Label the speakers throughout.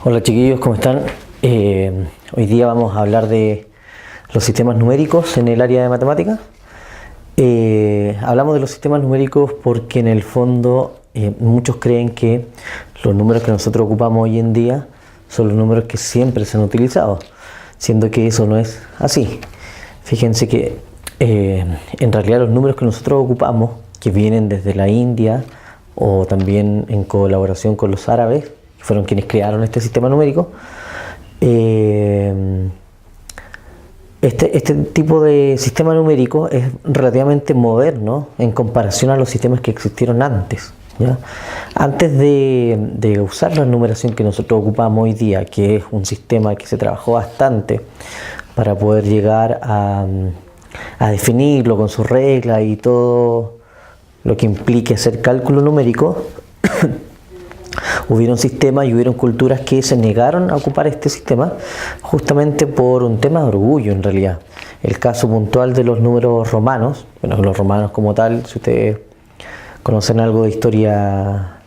Speaker 1: Hola chiquillos, ¿cómo están? Hoy día vamos a hablar de los sistemas numéricos en el área de matemáticas. Hablamos de los sistemas numéricos porque en el fondo muchos creen que los números que nosotros ocupamos hoy en día son los números que siempre se han utilizado, siendo que eso no es así. Fíjense que en realidad los números que nosotros ocupamos, que vienen desde la India o también en colaboración con los árabes, que fueron quienes crearon este sistema numérico, este tipo de sistema numérico es relativamente moderno en comparación a los sistemas que existieron antes, ¿ya? Antes de usar la numeración que nosotros ocupamos hoy día, que es un sistema que se trabajó bastante para poder llegar a definirlo con sus reglas y todo lo que implique hacer cálculo numérico, hubieron sistemas y hubieron culturas que se negaron a ocupar este sistema justamente por un tema de orgullo en realidad. El caso puntual de los números romanos, bueno, los romanos como tal, si ustedes conocen algo de historia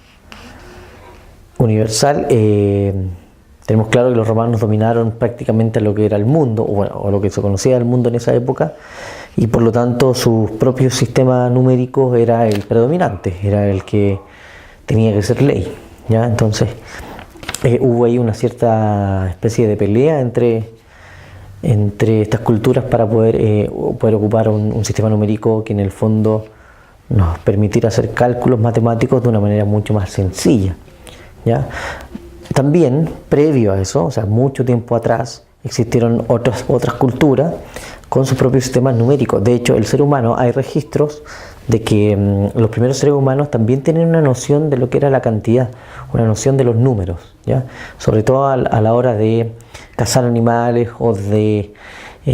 Speaker 1: universal, tenemos claro que los romanos dominaron prácticamente lo que era el mundo, o lo que se conocía del mundo en esa época, y por lo tanto su propio sistema numérico era el predominante, era el que tenía que ser ley, ¿ya? Entonces hubo ahí una cierta especie de pelea entre estas culturas para poder ocupar un sistema numérico que en el fondo nos permitiera hacer cálculos matemáticos de una manera mucho más sencilla, ¿ya? También, previo a eso, o sea, mucho tiempo atrás, existieron otras culturas con sus propios sistemas numéricos. De hecho, el ser humano, hay registros de que los primeros seres humanos también tienen una noción de lo que era la cantidad, una noción de los números, ¿ya? Sobre todo a la hora de cazar animales o de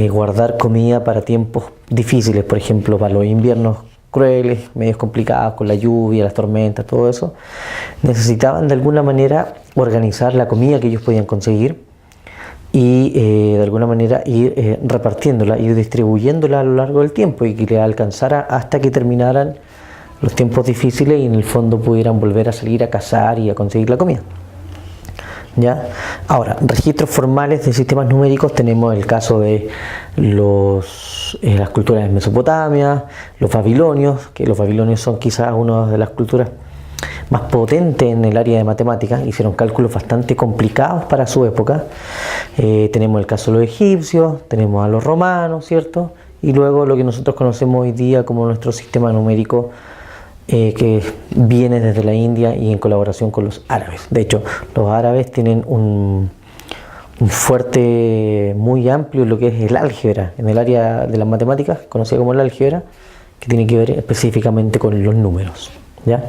Speaker 1: guardar comida para tiempos difíciles, por ejemplo, para los inviernos crueles, medios complicados con la lluvia, las tormentas, todo eso. Necesitaban de alguna manera organizar la comida que ellos podían conseguir y de alguna manera ir repartiéndola, ir distribuyéndola a lo largo del tiempo y que le alcanzara hasta que terminaran los tiempos difíciles y en el fondo pudieran volver a salir a cazar y a conseguir la comida, ¿ya? Ahora, registros formales de sistemas numéricos tenemos el caso de las culturas de Mesopotamia, los babilonios, que los babilonios son quizás una de las culturas más potentes en el área de matemáticas, hicieron cálculos bastante complicados para su época. Tenemos el caso de los egipcios, tenemos a los romanos, ¿cierto? Y luego lo que nosotros conocemos hoy día como nuestro sistema numérico, que viene desde la India y en colaboración con los árabes. De hecho, los árabes tienen un fuerte muy amplio en lo que es el álgebra, en el área de las matemáticas, conocida como el álgebra, que tiene que ver específicamente con los números, ¿ya?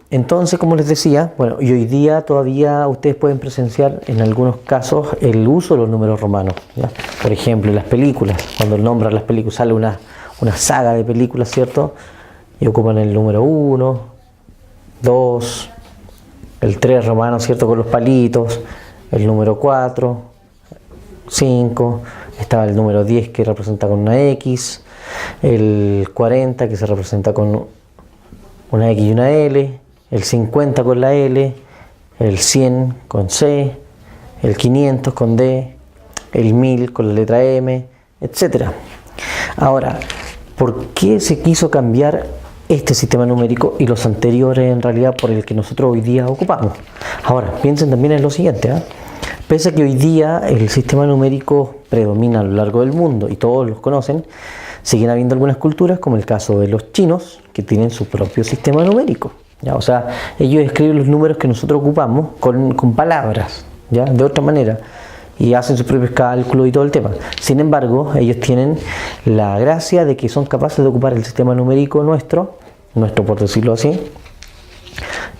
Speaker 1: Entonces, como les decía, bueno, y hoy día todavía ustedes pueden presenciar en algunos casos el uso de los números romanos, ¿ya? Por ejemplo, en las películas, cuando nombran las películas, sale una saga de películas, ¿cierto? Y ocupan el número 1, 2, el 3 romano, ¿cierto? Con los palitos, el número 4, 5, estaba el número 10 que representa con una X, el 40 que se representa con una X y una L, el 50 con la L, el 100 con C, el 500 con D, el 1000 con la letra M, etc. Ahora, ¿por qué se quiso cambiar este sistema numérico y los anteriores en realidad por el que nosotros hoy día ocupamos? Ahora, piensen también en lo siguiente, ¿eh? Pese a que hoy día el sistema numérico predomina a lo largo del mundo y todos los conocen, siguen habiendo algunas culturas, como el caso de los chinos, que tienen su propio sistema numérico, ¿ya? O sea, ellos escriben los números que nosotros ocupamos con palabras, ¿ya? De otra manera, y hacen sus propios cálculos y todo el tema. Sin embargo, ellos tienen la gracia de que son capaces de ocupar el sistema numérico nuestro por decirlo así,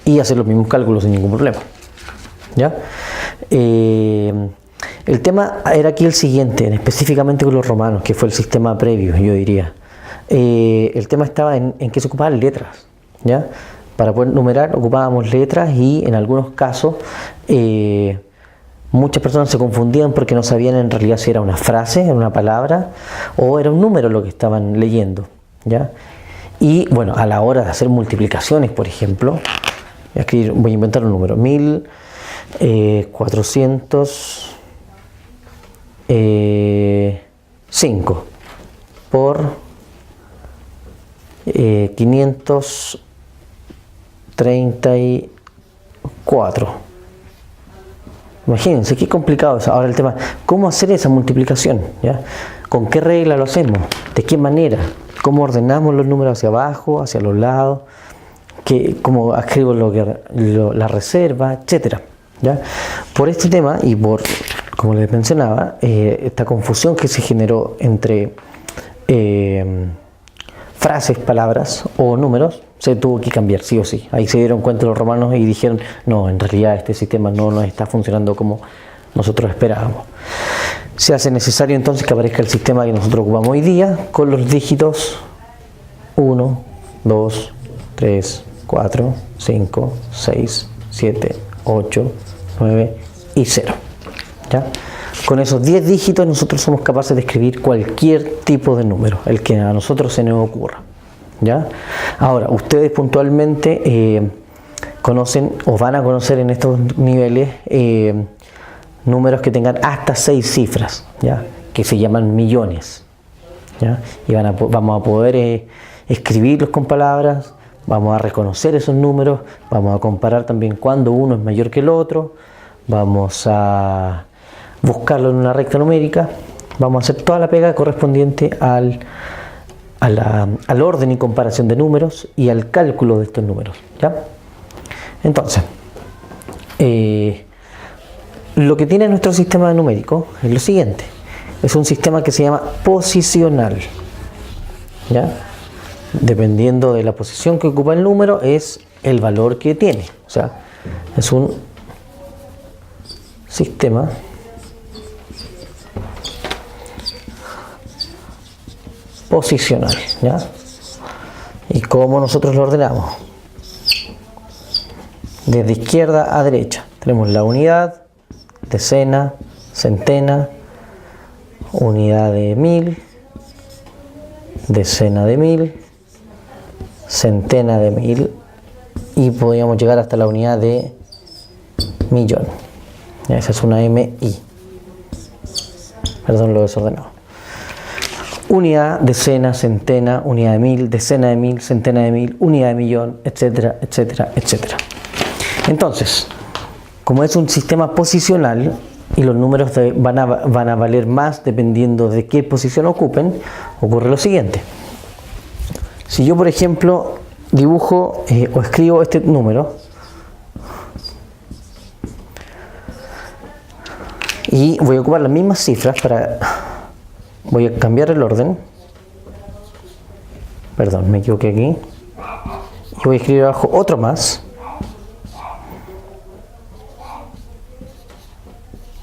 Speaker 1: y hacer los mismos cálculos sin ningún problema, ¿ya? El tema era aquí el siguiente, específicamente con los romanos, que fue el sistema previo, yo diría. El tema estaba en que se ocupaban letras, ¿ya? Para poder numerar ocupábamos letras y en algunos casos muchas personas se confundían porque no sabían en realidad si era una frase, era una palabra o era un número lo que estaban leyendo, ¿ya? Y bueno, a la hora de hacer multiplicaciones, por ejemplo, voy a inventar un número, 1405 por 534. Imagínense qué complicado es. Ahora el tema, ¿cómo hacer esa multiplicación? ¿Ya? ¿Con qué regla lo hacemos? ¿De qué manera? ¿Cómo ordenamos los números hacia abajo, hacia los lados? ¿Cómo escribo la reserva, etcétera? ¿Ya? Por este tema y por, como les mencionaba, esta confusión que se generó entre frases, palabras o números, se tuvo que cambiar sí o sí. Ahí se dieron cuenta los romanos y dijeron, no, en realidad este sistema no nos está funcionando como nosotros esperábamos. Se hace necesario entonces que aparezca el sistema que nosotros ocupamos hoy día con los dígitos 1, 2, 3, 4, 5, 6, 7, 8, 9 y 0. ¿Ya? Con esos 10 dígitos nosotros somos capaces de escribir cualquier tipo de número, el que a nosotros se nos ocurra. ¿Ya? Ahora, ustedes puntualmente conocen o van a conocer en estos niveles números que tengan hasta 6 cifras, ¿ya? Que se llaman millones. ¿Ya? Y vamos a poder escribirlos con palabras, vamos a reconocer esos números, vamos a comparar también cuando uno es mayor que el otro, vamos a buscarlo en una recta numérica, vamos a hacer toda la pega correspondiente al orden y comparación de números y al cálculo de estos números. ¿Ya? Entonces, lo que tiene nuestro sistema numérico es lo siguiente: es un sistema que se llama posicional. ¿Ya? Dependiendo de la posición que ocupa el número es el valor que tiene. O sea, es un sistema posicional. ¿Ya? ¿Y cómo nosotros lo ordenamos? Desde izquierda a derecha tenemos la unidad, decena, centena, unidad de 1000, decena de 1000, centena de 1000 y podríamos llegar hasta la unidad de millón. Esa es una MI. Perdón lo desordenado. Unidad, decena, centena, unidad de 1000, decena de 1000, centena de 1000, unidad de millón, etcétera, etcétera, etcétera. Entonces, como es un sistema posicional y los números van a valer más dependiendo de qué posición ocupen, ocurre lo siguiente. Si yo, por ejemplo, dibujo o escribo este número y voy a ocupar las mismas cifras voy a cambiar el orden. Perdón, me equivoqué aquí. Y voy a escribir abajo otro más.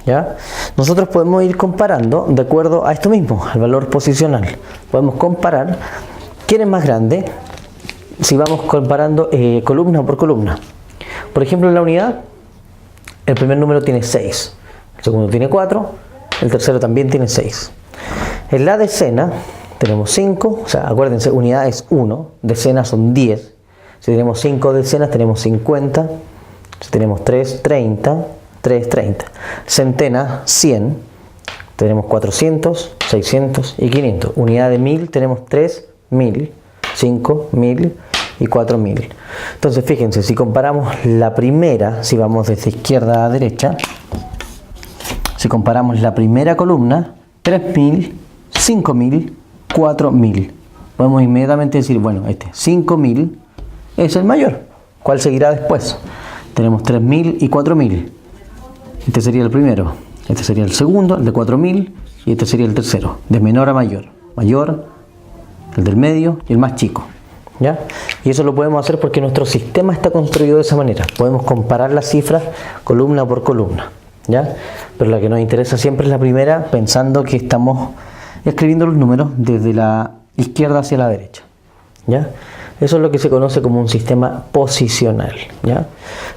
Speaker 1: ¿Ya? Nosotros podemos ir comparando de acuerdo a esto mismo, al valor posicional. Podemos comparar quién es más grande si vamos comparando columna por columna. Por ejemplo, en la unidad, el primer número tiene 6, el segundo tiene 4, el tercero también tiene 6. En la decena tenemos 5, o sea, acuérdense, unidad es 1, decenas son 10. Si tenemos 5 decenas tenemos 50, si tenemos 3, 30, 3, 30. Centena, 100, tenemos 400, 600 y 500. Unidad de 1000 tenemos 3000, 5000 y 4000. Entonces fíjense, si comparamos la primera, si vamos desde izquierda a derecha, si comparamos la primera columna, 3000, 5000, 4000. Podemos inmediatamente decir, bueno, 5000 es el mayor. ¿Cuál seguirá después? Tenemos 3000 y 4000. Este sería el primero, este sería el segundo, el de 4000, y este sería el tercero, de menor a mayor. Mayor, el del medio y el más chico. ¿Ya? Y eso lo podemos hacer porque nuestro sistema está construido de esa manera. Podemos comparar las cifras columna por columna. ¿Ya? Pero la que nos interesa siempre es la primera, pensando que estamos escribiendo los números desde la izquierda hacia la derecha. ¿Ya? Eso es lo que se conoce como un sistema posicional. ¿Ya?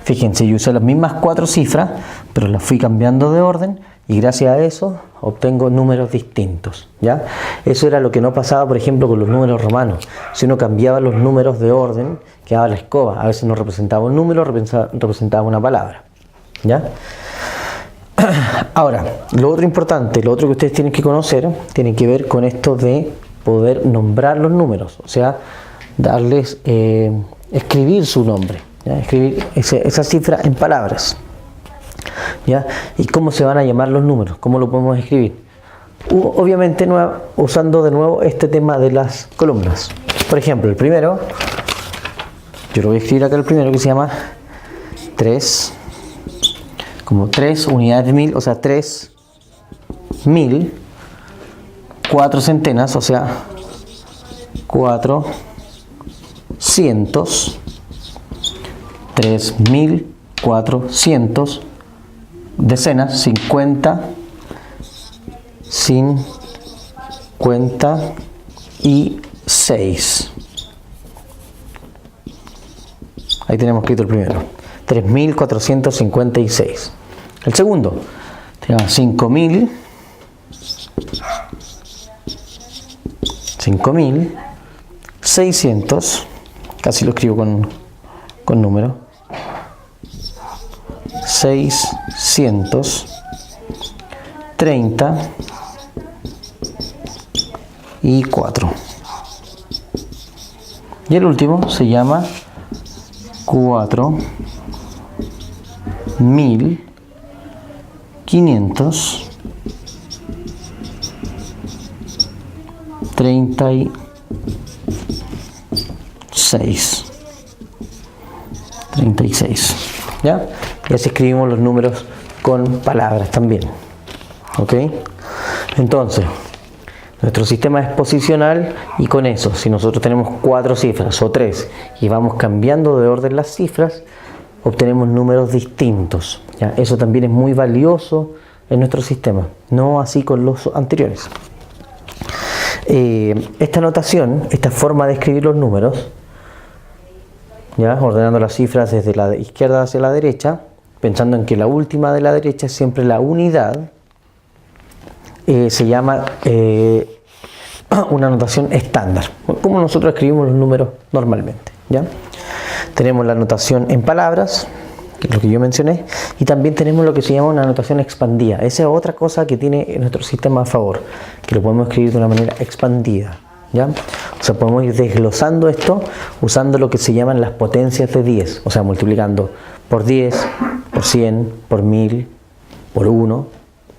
Speaker 1: Fíjense, yo usé las mismas 4 cifras, pero las fui cambiando de orden y gracias a eso obtengo números distintos, ¿ya? Eso era lo que no pasaba, por ejemplo, con los números romanos. Si uno cambiaba los números de orden, quedaba la escoba. A veces no representaba un número, representaba una palabra, ¿ya? Ahora, lo otro importante, lo otro que ustedes tienen que conocer, tiene que ver con esto de poder nombrar los números, o sea, darles, escribir su nombre, ¿ya? Escribir esa cifra en palabras, ¿ya? ¿Y cómo se van a llamar los números? ¿Cómo lo podemos escribir? Obviamente usando de nuevo este tema de las columnas. Por ejemplo, el primero, yo lo voy a escribir acá, el primero, que se llama 3, como 3 unidades de 1000, o sea, 3000, 4 centenas, o sea, 400, 3400, decenas, 50, 56. Ahí tenemos escrito el primero, 3456. El segundo, tenemos 5600, casi lo escribo con número, 634. Y el último se llama 4536. ¿Ya? Y así escribimos los números con palabras también. ¿Ok? Entonces, nuestro sistema es posicional, y con eso, si nosotros tenemos 4 cifras o 3 y vamos cambiando de orden las cifras, obtenemos números distintos, ¿ya? Eso también es muy valioso en nuestro sistema, no así con los anteriores. Esta notación, esta forma de escribir los números, ¿ya? Ordenando las cifras desde la izquierda hacia la derecha, pensando en que la última de la derecha es siempre la unidad, se llama una notación estándar, como nosotros escribimos los números normalmente, ¿ya? Tenemos la notación en palabras, que es lo que yo mencioné, y también tenemos lo que se llama una notación expandida. Esa es otra cosa que tiene nuestro sistema a favor, que lo podemos escribir de una manera expandida, ¿ya? O sea, podemos ir desglosando esto usando lo que se llaman las potencias de 10, o sea, multiplicando por 10, por 100, por 1000, por 1,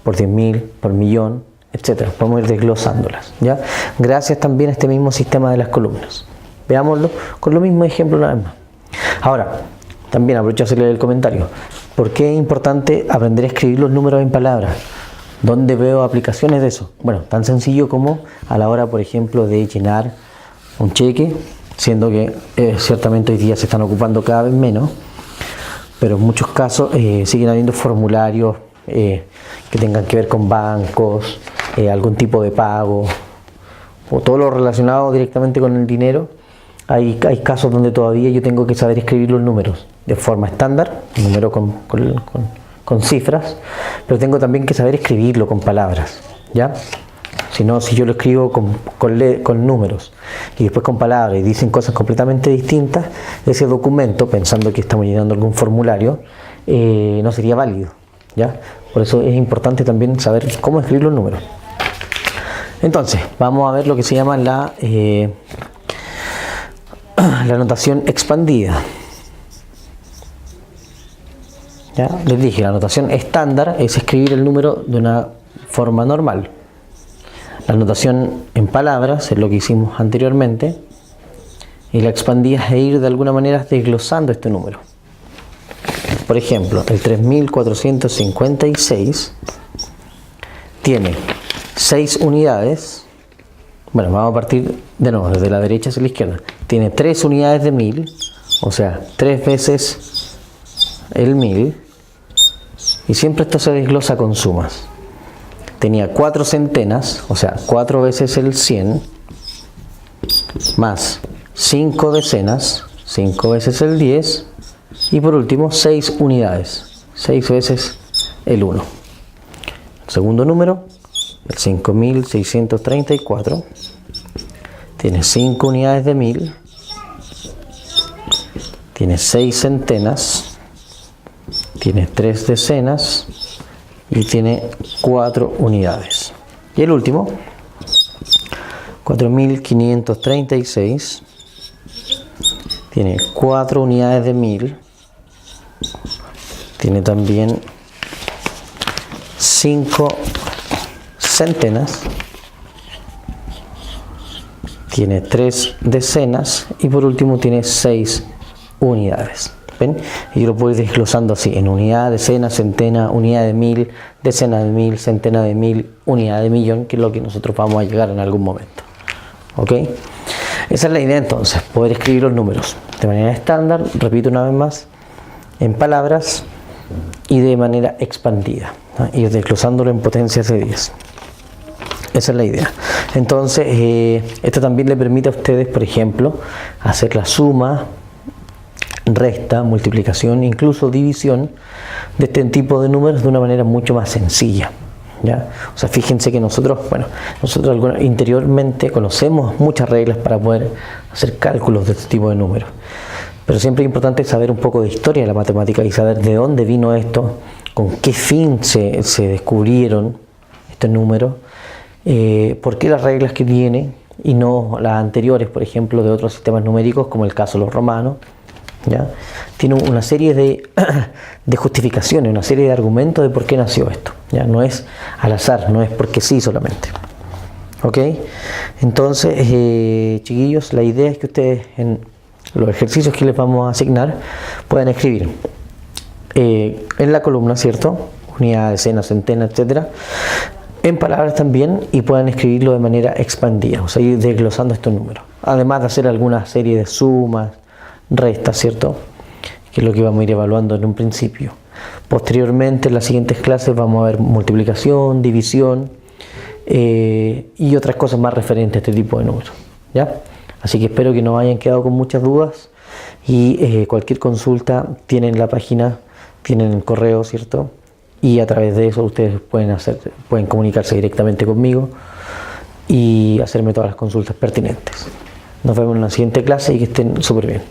Speaker 1: por 10.000, por millón, etc. Podemos ir desglosándolas, ¿ya? Gracias también a este mismo sistema de las columnas. Veámoslo con lo mismo ejemplo una vez más. Ahora, también aprovecho a hacerle el comentario. ¿Por qué es importante aprender a escribir los números en palabras? ¿Dónde veo aplicaciones de eso? Bueno, tan sencillo como a la hora, por ejemplo, de llenar un cheque, siendo que ciertamente hoy día se están ocupando cada vez menos, pero en muchos casos siguen habiendo formularios que tengan que ver con bancos, algún tipo de pago, o todo lo relacionado directamente con el dinero. Hay casos donde todavía yo tengo que saber escribir los números de forma estándar, número con cifras, pero tengo también que saber escribirlo con palabras, ¿ya? Si no, si yo lo escribo con números y después con palabras y dicen cosas completamente distintas, ese documento, pensando que estamos llenando algún formulario, no sería válido, ¿ya? Por eso es importante también saber cómo escribir los números. Entonces, vamos a ver lo que se llama la notación expandida. ¿Ya? Les dije, la notación estándar es escribir el número de una forma normal. La notación en palabras es lo que hicimos anteriormente, y la expandida es ir de alguna manera desglosando este número. Por ejemplo, el 3456 tiene 6 unidades. Bueno, vamos a partir de nuevo, desde la derecha hacia la izquierda. Tiene 3 unidades de 1000, o sea, 3 veces el 1000, y siempre esto se desglosa con sumas. Tenía 4 centenas, o sea, 4 veces el 100, más 5 decenas, 5 veces el 10, y por último 6 unidades, 6 veces el 1. segundo número, el 5634, tiene 5 unidades de 1000, tiene 6 centenas, tiene 3 decenas y tiene 4 unidades. Y el último, 4536, tiene 4 unidades de 1000, tiene también 5 centenas, tiene 3 decenas y por último tiene 6 unidades. ¿Ven? Y yo lo puedo ir desglosando así, en unidad, decena, centena, unidad de 1000, decena de 1000, centena de 1000, unidad de millón, que es lo que nosotros vamos a llegar en algún momento. ¿Ok? Esa es la idea entonces, poder escribir los números de manera estándar, repito una vez más, en palabras y de manera expandida, ¿no? Y desglosándolo en potencias de 10. Esa es la idea. Entonces, esto también le permite a ustedes, por ejemplo, hacer la suma, resta, multiplicación, incluso división de este tipo de números de una manera mucho más sencilla, ¿ya? O sea, fíjense que nosotros interiormente conocemos muchas reglas para poder hacer cálculos de este tipo de números, pero siempre es importante saber un poco de historia de la matemática y saber de dónde vino esto, con qué fin se descubrieron estos números, por qué las reglas que tiene y no las anteriores, por ejemplo, de otros sistemas numéricos, como el caso de los romanos. ¿Ya? Tiene una serie de justificaciones, una serie de argumentos de por qué nació esto. ¿Ya? No es al azar, no es porque sí solamente. ¿Ok? Entonces, chiquillos, la idea es que ustedes en los ejercicios que les vamos a asignar puedan escribir en la columna, ¿cierto? Unidad, decena, centena, etcétera, en palabras también, y puedan escribirlo de manera expandida, o sea, ir desglosando estos números. Además de hacer alguna serie de sumas, resta, ¿cierto? Que es lo que vamos a ir evaluando en un principio. Posteriormente, en las siguientes clases vamos a ver multiplicación, división y otras cosas más referentes a este tipo de números, ¿ya? Así que espero que no hayan quedado con muchas dudas y cualquier consulta tienen la página, tienen el correo, ¿cierto? Y a través de eso ustedes pueden comunicarse directamente conmigo y hacerme todas las consultas pertinentes. Nos vemos en la siguiente clase y que estén súper bien.